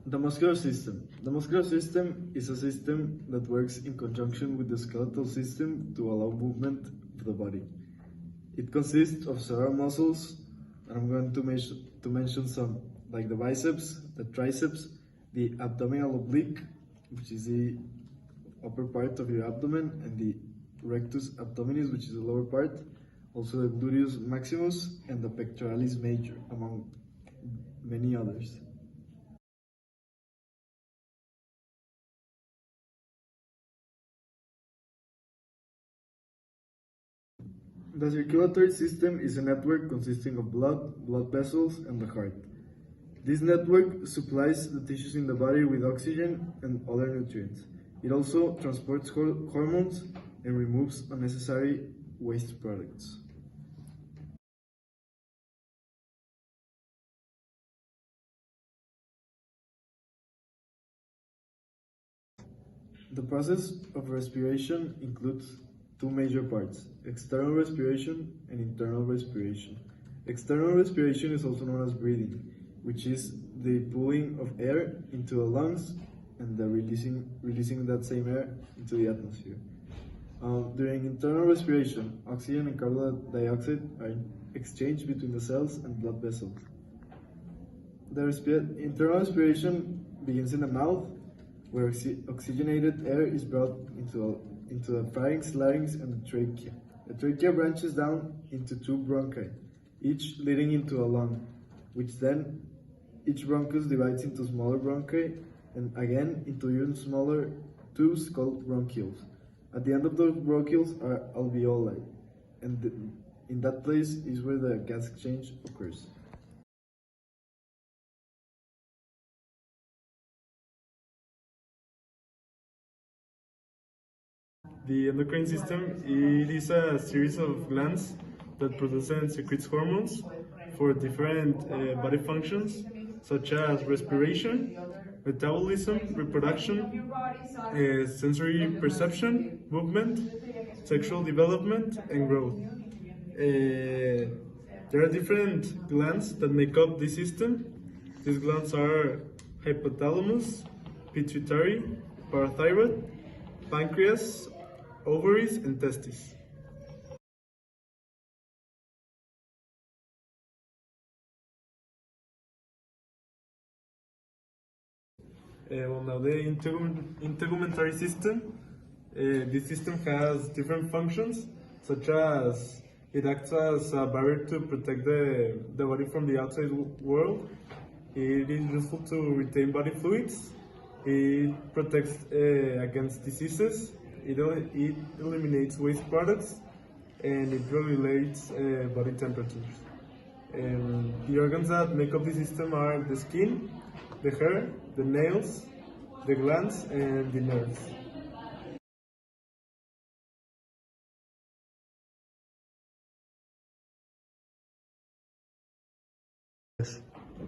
The muscular system. The muscular system is a system that works in conjunction with the skeletal system to allow movement of the body. It consists of several muscles, and I'm going to mention some, like the biceps, the triceps, the abdominal oblique, which is the upper part of your abdomen, and the rectus abdominis, which is the lower part, also the gluteus maximus, and the pectoralis major, among many others. The circulatory system is a network consisting of blood vessels, and the heart. This network supplies the tissues in the body with oxygen and other nutrients. It also transports hormones and removes unnecessary waste products. The process of respiration includes two major parts: external respiration and internal respiration. External respiration is also known as breathing, which is the pulling of air into the lungs and the releasing that same air into the atmosphere. During internal respiration, oxygen and carbon dioxide are exchanged between the cells and blood vessels. The internal respiration begins in the mouth, where oxygenated air is brought into the pharynx, larynx, and the trachea. The trachea branches down into two bronchi, each leading into a lung, which then each bronchus divides into smaller bronchi and again into even smaller tubes called bronchioles. At the end of those bronchioles are alveoli, and in that place is where the gas exchange occurs. The endocrine system, it is a series of glands that produce and secretes hormones for different body functions, such as respiration, metabolism, reproduction, sensory perception, movement, sexual development, and growth. There are different glands that make up the system. These glands are hypothalamus, pituitary, parathyroid, pancreas, ovaries, and testes. Now the integumentary system. This system has different functions, such as it acts as a barrier to protect the body from the outside world. It is useful to retain body fluids. It protects against diseases. It eliminates waste products, and it regulates body temperatures. The organs that make up the system are the skin, the hair, the nails, the glands, and the nerves.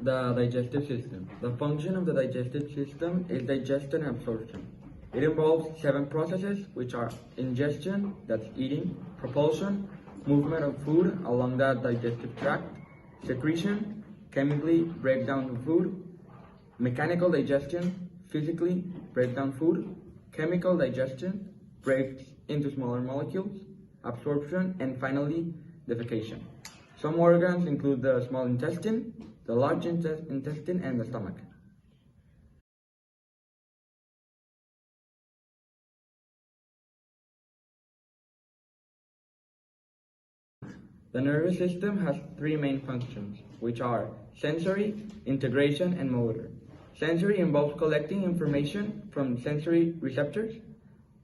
The digestive system. The function of the digestive system is digestion and absorption. It involves 7 processes, which are ingestion, that's eating, propulsion, movement of food along the digestive tract, secretion, chemically break down food, mechanical digestion, physically break down food, chemical digestion, breaks into smaller molecules, absorption, and finally, defecation. Some organs include the small intestine, the large intestine, and the stomach. The nervous system has 3 main functions, which are sensory, integration, and motor. Sensory involves collecting information from sensory receptors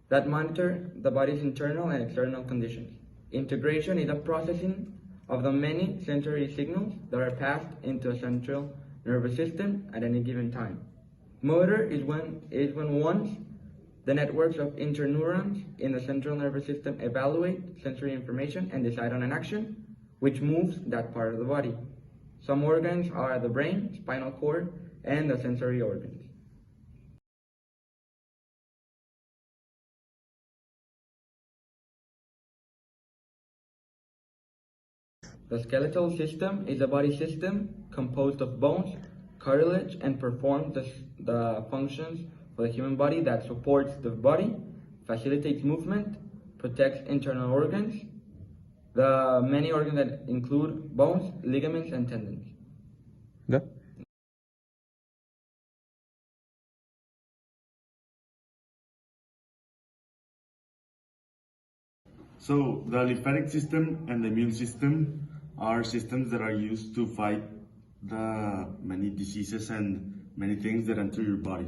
that monitor the body's internal and external conditions. Integration is a processing of the many sensory signals that are passed into a central nervous system at any given time. Motor is when once the networks of interneurons in the central nervous system evaluate sensory information and decide on an action which moves that part of the body. Some organs are the brain, spinal cord, and the sensory organs. The skeletal system is a body system composed of bones, cartilage and performs the functions for the human body that supports the body, facilitates movement, protects internal organs, the many organs that include bones, ligaments, and tendons. Yeah. So the lymphatic system and the immune system are systems that are used to fight the many diseases and many things that enter your body.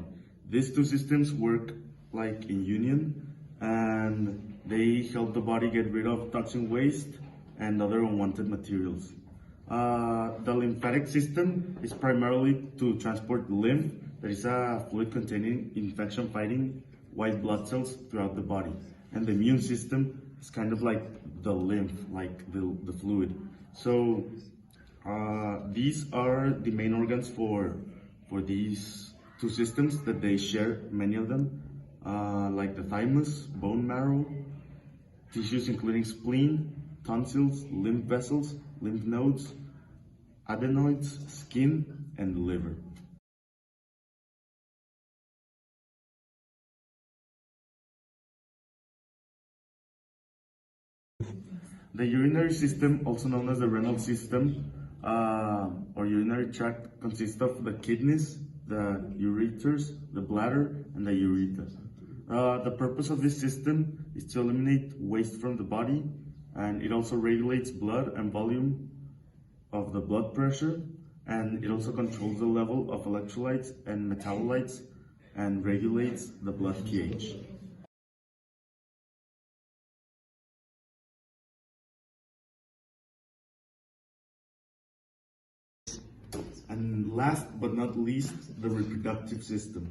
These two systems work like in union, and they help the body get rid of toxin waste and other unwanted materials. The lymphatic system is primarily to transport lymph, that is a fluid containing infection-fighting white blood cells throughout the body. And the immune system is kind of like the lymph, like the fluid. So these are the main organs for these two systems that they share, many of them, like the thymus, bone marrow, tissues including spleen, tonsils, lymph vessels, lymph nodes, adenoids, skin, and liver. The urinary system, also known as the renal system or urinary tract, consists of the kidneys, the ureters, the bladder, and the urethra. The purpose of this system is to eliminate waste from the body, and it also regulates blood and volume of the blood pressure, and it also controls the level of electrolytes and metabolites and regulates the blood pH. And last but not least, the reproductive system.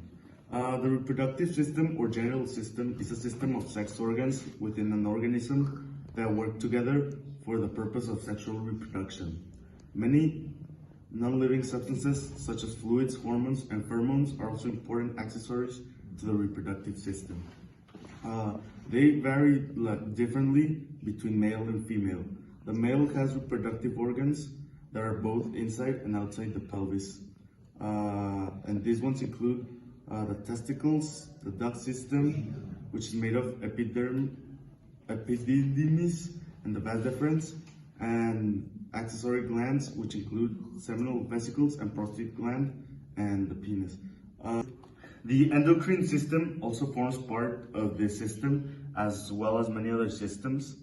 The reproductive system or genital system is a system of sex organs within an organism that work together for the purpose of sexual reproduction. Many non-living substances such as fluids, hormones, and pheromones are also important accessories to the reproductive system. They vary differently between male and female. The male has reproductive organs that are both inside and outside the pelvis. And these ones include the testicles, the duct system, which is made of epididymis and the vas deferens, and accessory glands, which include seminal vesicles and prostate gland, and the penis. The endocrine system also forms part of this system, as well as many other systems,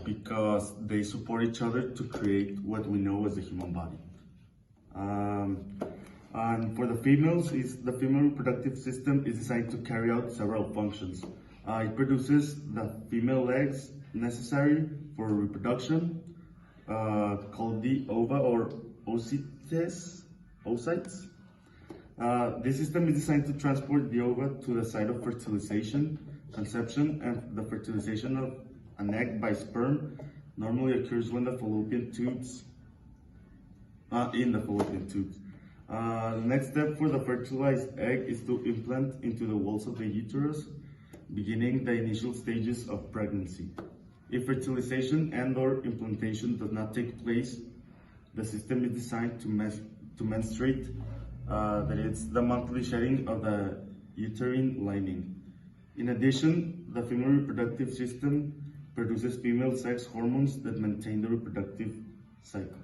because they support each other to create what we know as the human body. And for the females, the female reproductive system is designed to carry out several functions. It produces the female eggs necessary for reproduction, called the ova or oocytes. This system is designed to transport the ova to the site of fertilization, conception, and the fertilization of an egg by sperm normally occurs when the fallopian tubes, in the fallopian tubes. The next step for the fertilized egg is to implant into the walls of the uterus, beginning the initial stages of pregnancy. If fertilization and/or implantation does not take place, the system is designed to menstruate, that is the monthly shedding of the uterine lining. In addition, the female reproductive system produces female sex hormones that maintain the reproductive cycle.